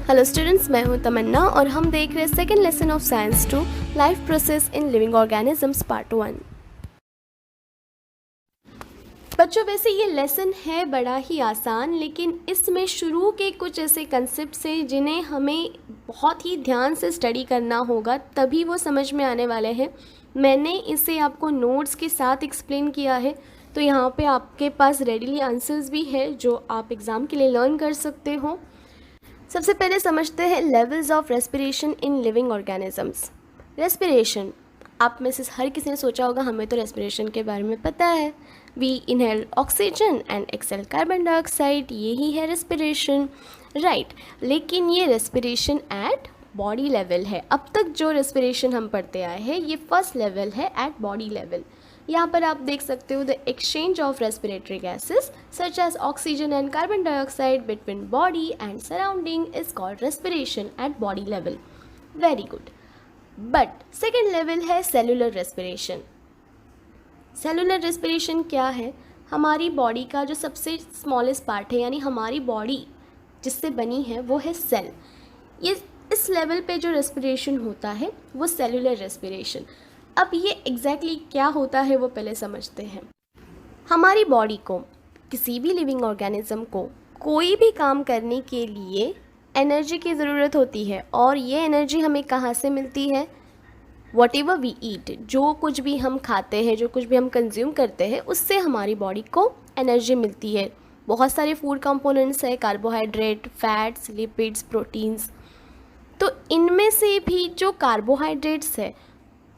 Hello students, मैं हूं तमन्ना और हम देख रहे हैं second lesson of science 2 life process in living organisms part 1। बच्चों, वैसे ये लेसन है बड़ा ही आसान, लेकिन इसमें शुरू के कुछ ऐसे कंसेप्ट्स हैं जिन्हें हमें बहुत ही ध्यान से स्टडी करना होगा, तभी वो समझ में आने वाले हैं। मैंने इसे आपको नोट्स के साथ एक्सप्लेन किया है, तो यहाँ पे आपके पास रेडीली आंसर्स भी है जो आप एग्ज़ाम के लिए लर्न कर सकते हो। सबसे पहले समझते हैं levels of respiration in living organisms. Respiration, आप में से हर किसी ने सोचा होगा हमें तो रेस्पिरेशन के बारे में पता है। We inhale oxygen and exhale carbon dioxide, यही है रेस्पिरेशन, राइट। लेकिन ये रेस्पिरेशन एट बॉडी लेवल है। अब तक जो रेस्पिरेशन हम पढ़ते आए हैं ये फर्स्ट लेवल है एट बॉडी लेवल। यहाँ पर आप देख सकते हो the exchange of respiratory gases such as oxygen and carbon dioxide between body and surrounding is called respiration at body level. Very good. But second level है cellular respiration. Cellular respiration क्या है? हमारी बॉडी का जो सबसे smallest part है, यानी हमारी बॉडी जिससे बनी है, वो है सेल। ये इस लेवल पे जो रेस्पिरेशन होता है वो सेलुलर रेस्पिरेशन। अब ये एग्जैक्टली क्या होता है वो पहले समझते हैं। हमारी बॉडी को, किसी भी लिविंग ऑर्गेनिज्म को कोई भी काम करने के लिए एनर्जी की ज़रूरत होती है, और ये एनर्जी हमें कहाँ से मिलती है? वॉट एवर वी ईट, जो कुछ भी हम खाते हैं, जो कुछ भी हम कंज्यूम करते हैं, उससे हमारी बॉडी को एनर्जी मिलती है। बहुत सारे फूड कंपोनेंट्स है, कार्बोहाइड्रेट, फैट्स, लिपिड्स, प्रोटीन्स। तो इनमें से भी जो कार्बोहाइड्रेट्स है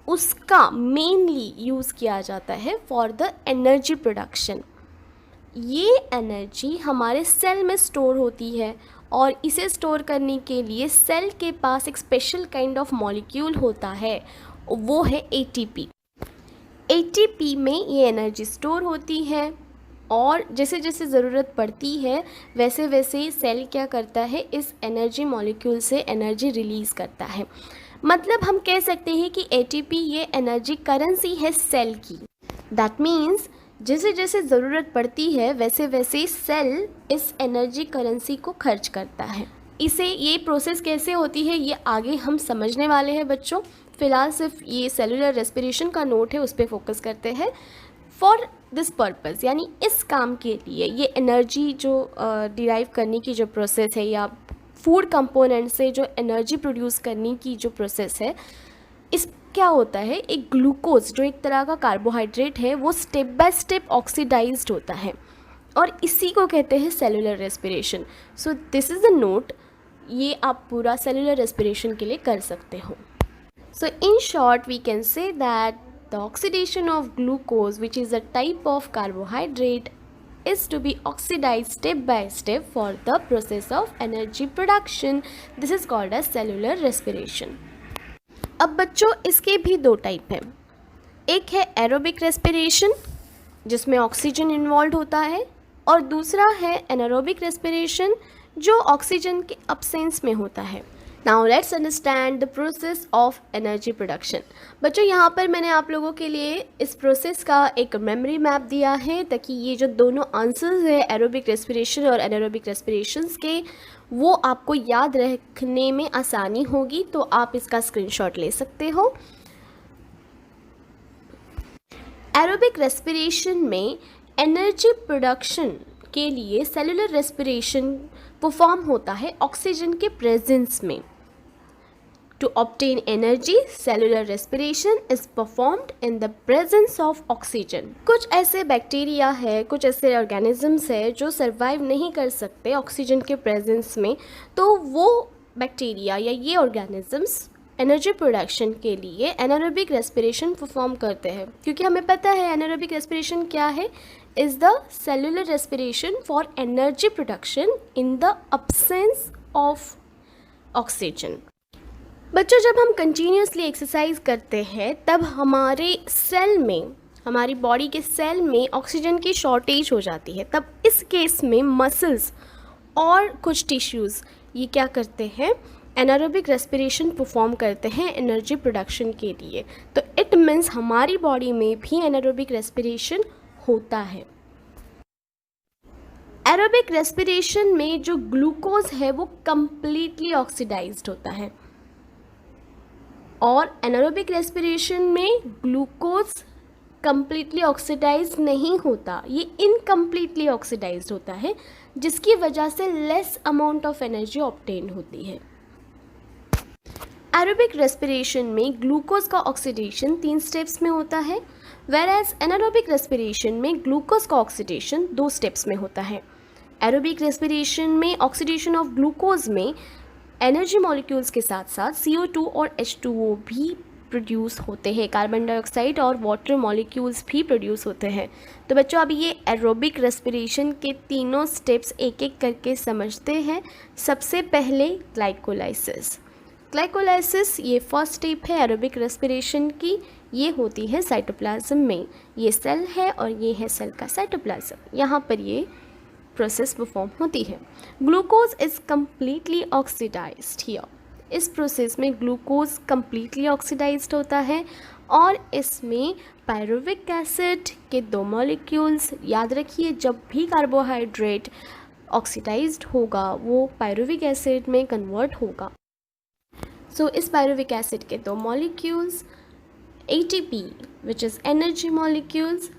उसका मेनली यूज़ किया जाता है फॉर द एनर्जी प्रोडक्शन। ये एनर्जी हमारे सेल में स्टोर होती है, और इसे स्टोर करने के लिए सेल के पास एक स्पेशल काइंड ऑफ मॉलिक्यूल होता है, वो है एटीपी। एटीपी में ये एनर्जी स्टोर होती है, और जैसे जैसे ज़रूरत पड़ती है वैसे वैसे सेल क्या करता है, इस एनर्जी मॉलिक्यूल से एनर्जी रिलीज़ करता है। मतलब हम कह सकते हैं कि एटीपी ये एनर्जी करेंसी है सेल की। दैट मीन्स जैसे जैसे ज़रूरत पड़ती है वैसे वैसे सेल इस एनर्जी करेंसी को खर्च करता है। ये प्रोसेस कैसे होती है ये आगे हम समझने वाले हैं बच्चों। फ़िलहाल सिर्फ ये सेलुलर रेस्पिरेशन का नोट है, उस पर फोकस करते हैं। फॉर दिस पर्पज़, यानी इस काम के लिए ये एनर्जी जो डिराइव करने की जो प्रोसेस है, या फूड कंपोनेंट से जो एनर्जी प्रोड्यूस करने की जो प्रोसेस है, इस क्या होता है, एक ग्लूकोज जो एक तरह का कार्बोहाइड्रेट है वो स्टेप बाय स्टेप ऑक्सीडाइज्ड होता है, और इसी को कहते हैं cellular respiration. So this is the note, ये आप पूरा सेलुलर रेस्पिरेशन के लिए कर सकते हो। So in short we can say that the oxidation of glucose, which is a type of carbohydrate, is to be oxidized step by step for the process of energy production. This is called as cellular respiration. अब बच्चों इसके भी दो type हैं। एक है aerobic respiration जिसमें oxygen involve होता है, और दूसरा है एनारोबिक रेस्पिरेशन जो ऑक्सीजन के अब्सेंस में होता है। Now let's understand the process of energy production. बच्चों यहाँ पर मैंने आप लोगों के लिए इस प्रोसेस का एक मेमोरी मैप दिया है, ताकि ये जो दोनों आंसर्स है एरोबिक रेस्पिरेशन और एनारोबिक रेस्पिरेशंस के, वो आपको याद रखने में आसानी होगी, तो आप इसका स्क्रीनशॉट ले सकते हो। एरोबिक रेस्पिरेशन में एनर्जी प्रोडक्शन के लिए सेलुलर रेस्पिरेशन परफॉर्म होता है ऑक्सीजन के प्रेजेंस में। To obtain energy, cellular respiration is performed in the presence of oxygen. कुछ ऐसे बैक्टीरिया है, कुछ ऐसे ऑर्गेनिजम्स है जो सर्वाइव नहीं कर सकते ऑक्सीजन के प्रेजेंस में, तो वो बैक्टीरिया या ये ऑर्गेनिजम्स एनर्जी प्रोडक्शन के लिए एनारोबिक रेस्पिरेशन परफॉर्म करते हैं। क्योंकि हमें पता है एनारोबिक रेस्पिरेशन क्या है, is the cellular respiration for energy production in the absence of oxygen. बच्चों, जब हम कंटिन्यूसली एक्सरसाइज करते हैं तब हमारे सेल में, हमारी बॉडी के सेल में ऑक्सीजन की शॉर्टेज हो जाती है। तब इस केस में मसल्स और कुछ टिश्यूज़ ये क्या करते हैं, एनारोबिक रेस्पिरेशन परफॉर्म करते हैं एनर्जी प्रोडक्शन के लिए। तो इट मीन्स हमारी बॉडी में भी एनारोबिक रेस्पिरेशन होता है। एरोबिक रेस्पिरेशन में जो ग्लूकोज है वो कंप्लीटली ऑक्सीडाइज्ड होता है और एनारोबिक रेस्पिरेशन में ग्लूकोज कंप्लीटली ऑक्सीडाइज नहीं होता, ये इनकम्प्लीटली ऑक्सीडाइज्ड होता है, जिसकी वजह से less amount of energy obtain होती है। एरोबिक रेस्पिरेशन में ग्लूकोज का ऑक्सीडेशन 3 स्टेप्स में होता है, वेरएज एनारोबिक रेस्पिरेशन में ग्लूकोज का ऑक्सीडेशन 2 स्टेप्स में होता है। एरोबिक रेस्पिरेशन में ऑक्सीडेशन ऑफ ग्लूकोज में एनर्जी मॉलिक्यूल्स के साथ साथ CO2 और H2O भी प्रोड्यूस होते हैं, कार्बन डाइऑक्साइड और वाटर मॉलिक्यूल्स भी प्रोड्यूस होते हैं। तो बच्चों अभी ये एरोबिक रेस्पिरेशन के तीनों स्टेप्स एक एक करके समझते हैं। सबसे पहले ग्लाइकोलाइसिस। ग्लाइकोलाइसिस ये फर्स्ट स्टेप है एरोबिक रेस्पिरेशन की, ये होती है साइटोप्लाज्म में। ये सेल है और ये है सेल का साइटोप्लाज्म, यहाँ पर ये प्रोसेस परफॉर्म होती है। Glucose is completely oxidised here. इस प्रोसेस में ग्लूकोज कम्प्लीटली ऑक्सीडाइज्ड होता है और इसमें पायरुविक एसिड के 2 मॉलिक्यूल्स, याद रखिए जब भी कार्बोहाइड्रेट ऑक्सीडाइज्ड होगा वो पायरुविक एसिड में कन्वर्ट होगा। सो इस पायरुविक एसिड के 2 molecules ATP which is energy molecules,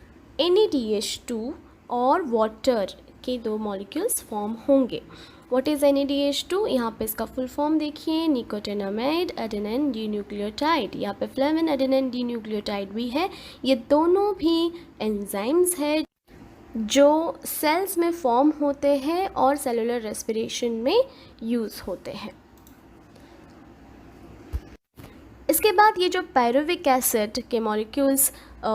NADH2 और वाटर के 2 मॉलिक्यूल्स फॉर्म होंगे। What is NADH2? यहाँ पे इसका फुल फॉर्म देखिए, निकोटिनामाइड एडेनिन डीन्यूक्लियोटाइड। यहाँ पे फ्लेविन एडेनिन डीन्यूक्लियोटाइड भी है। ये दोनों भी एंजाइम्स हैं जो सेल्स में फॉर्म होते हैं और सेलुलर रेस्पिरेशन में यूज़ होते हैं। इसके बाद ये जो पायरुविक एसिड के मॉलिक्यूल्स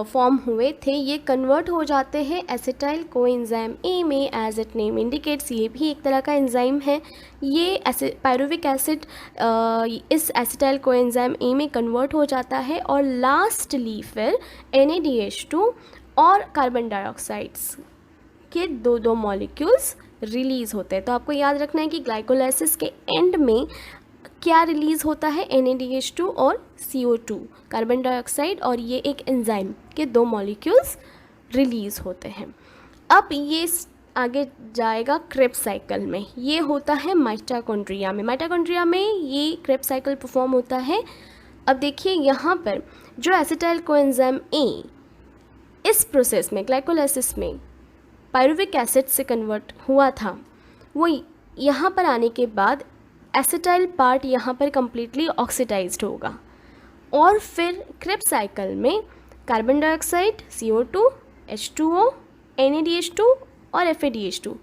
फॉर्म हुए थे ये कन्वर्ट हो जाते हैं एसिटाइल कोएंजाइम ए में, एज इट नेम इंडिकेट्स। ये भी एक तरह का एंजाइम है। ये पायरुविक एसिड इस एसिटाइल कोएंजाइम ए में कन्वर्ट हो जाता है और लास्टली फिर NADH2 और कार्बन डाइऑक्साइड्स के 2 मॉलिक्यूल्स रिलीज़ होते हैं। तो आपको याद रखना है कि ग्लाइकोलाइसिस के एंड में क्या रिलीज़ होता है, NADH2 और CO2 कार्बन डाइऑक्साइड, और ये एक एंजाइम के 2 मॉलिक्यूल्स रिलीज़ होते हैं। अब ये आगे जाएगा क्रेब्स साइकिल में। ये होता है माइटोकॉन्ड्रिया में। माइटोकॉन्ड्रिया में ये क्रेब्स साइकिल परफॉर्म होता है। अब देखिए यहाँ पर जो एसिटाइल कोएंजाइम ए इस प्रोसेस में ग्लाइकोलाइसिस में पायरुविक एसिड से कन्वर्ट हुआ था, वो यहाँ पर आने के बाद एसिटाइल पार्ट यहाँ पर कम्प्लीटली ऑक्सीडाइज्ड होगा और फिर क्रेब्स साइकिल में carbon dioxide, CO2, H2O, NADH2 और FADH2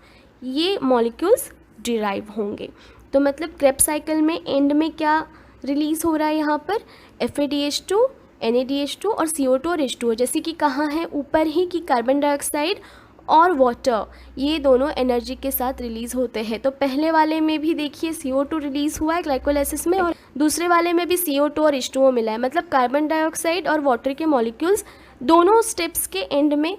ये मॉलिक्यूल्स डिराइव होंगे। तो मतलब क्रेब्स साइकिल में एंड में क्या रिलीज़ हो रहा है यहाँ पर, FADH2, NADH2 और CO2 और H2O, जैसे कि कहाँ है ऊपर ही कि कार्बन डाइऑक्साइड और वाटर ये दोनों एनर्जी के साथ रिलीज़ होते हैं। तो पहले वाले में भी देखिए CO2 रिलीज़ हुआ है ग्लाइकोलाइसिस में और दूसरे वाले में भी CO2 और H2O मिला है। मतलब कार्बन डाइऑक्साइड और वाटर के मॉलिक्यूल्स दोनों स्टेप्स के एंड में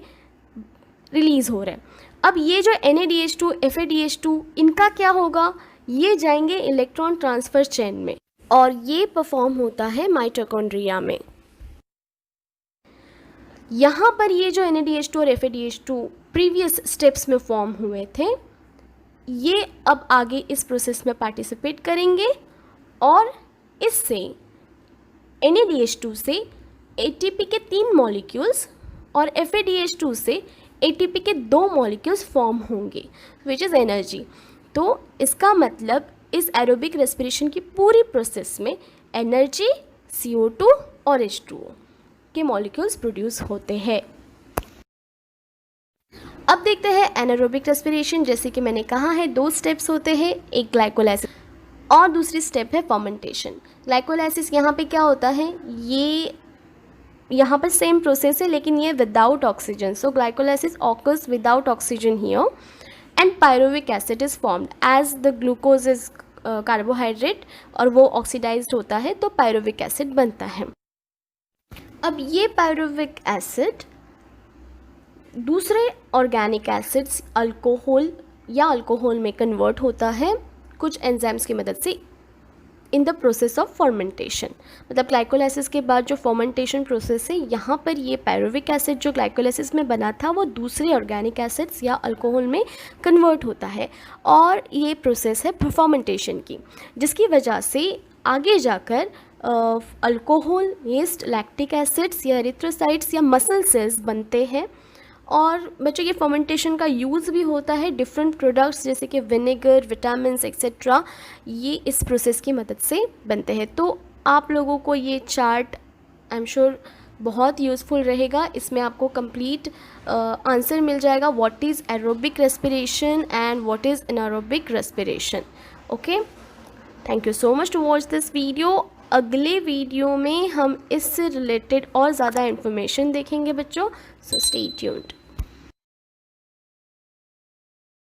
रिलीज़ हो रहे हैं। अब ये जो NADH2, FADH2 इनका क्या होगा, ये जाएंगे इलेक्ट्रॉन ट्रांसफ़र चेन में और ये परफॉर्म होता है माइटोकॉन्ड्रिया में। यहाँ पर ये जो NADH2 और FADH2 प्रीवियस स्टेप्स में फॉर्म हुए थे ये अब आगे इस प्रोसेस में पार्टिसिपेट करेंगे और इससे NADH2 से ATP के 3 मॉलिक्यूल्स और FADH2 से ATP के 2 मॉलिक्यूल्स फॉर्म होंगे विच इज़ एनर्जी। तो इसका मतलब इस एरोबिक रेस्पिरेशन की पूरी प्रोसेस में एनर्जी, CO2 और H2O के मॉलिक्यूल्स प्रोड्यूस होते हैं। अब देखते हैं एनारोबिक रेस्पिरेशन। जैसे कि मैंने कहा है 2 स्टेप्स होते हैं, एक ग्लाइकोलाइसिस और दूसरी स्टेप है फर्मेंटेशन। ग्लाइकोलाइसिस यहाँ पे क्या होता है, ये यहाँ पर सेम प्रोसेस है लेकिन ये without oxygen. So glycolysis occurs without oxygen here and pyruvic acid is formed as the glucose is carbohydrate और वो ऑक्सीडाइज्ड होता है तो पायरुविक एसिड बनता है। अब ये पायरुविक एसिड दूसरे ऑर्गेनिक एसिड्स अल्कोहल या अल्कोहल में कन्वर्ट होता है कुछ एंजाइम्स की मदद से। In the process of fermentation. मतलब ग्लाइकोलाइसिस के बाद जो फर्मेंटेशन प्रोसेस है, यहाँ पर ये पायरुविक एसिड जो ग्लाइकोलाइसिस में बना था वो दूसरे ऑर्गेनिक एसिड्स या अल्कोहल में कन्वर्ट होता है, और ये प्रोसेस है फर्मेंटेशन की, जिसकी वजह से आगे जाकर अल्कोहल बेस्ड लैक्टिक एसिड्स या एरिथ्रोसाइट्स या मसल सेल्स बनते हैं। और बच्चों ये फर्मेंटेशन का यूज़ भी होता है डिफरेंट प्रोडक्ट्स जैसे कि विनेगर, विटामिन्स एक्सेट्रा, ये इस प्रोसेस की मदद से बनते हैं। तो आप लोगों को ये चार्ट आई एम श्योर बहुत यूज़फुल रहेगा। इसमें आपको कंप्लीट आंसर मिल जाएगा what is aerobic respiration and what is anaerobic respiration. Okay, thank you so much to watch this video. अगले वीडियो में हम इससे रिलेटेड और ज़्यादा इन्फॉर्मेशन देखेंगे बच्चों, सो स्टे ट्यून्ड।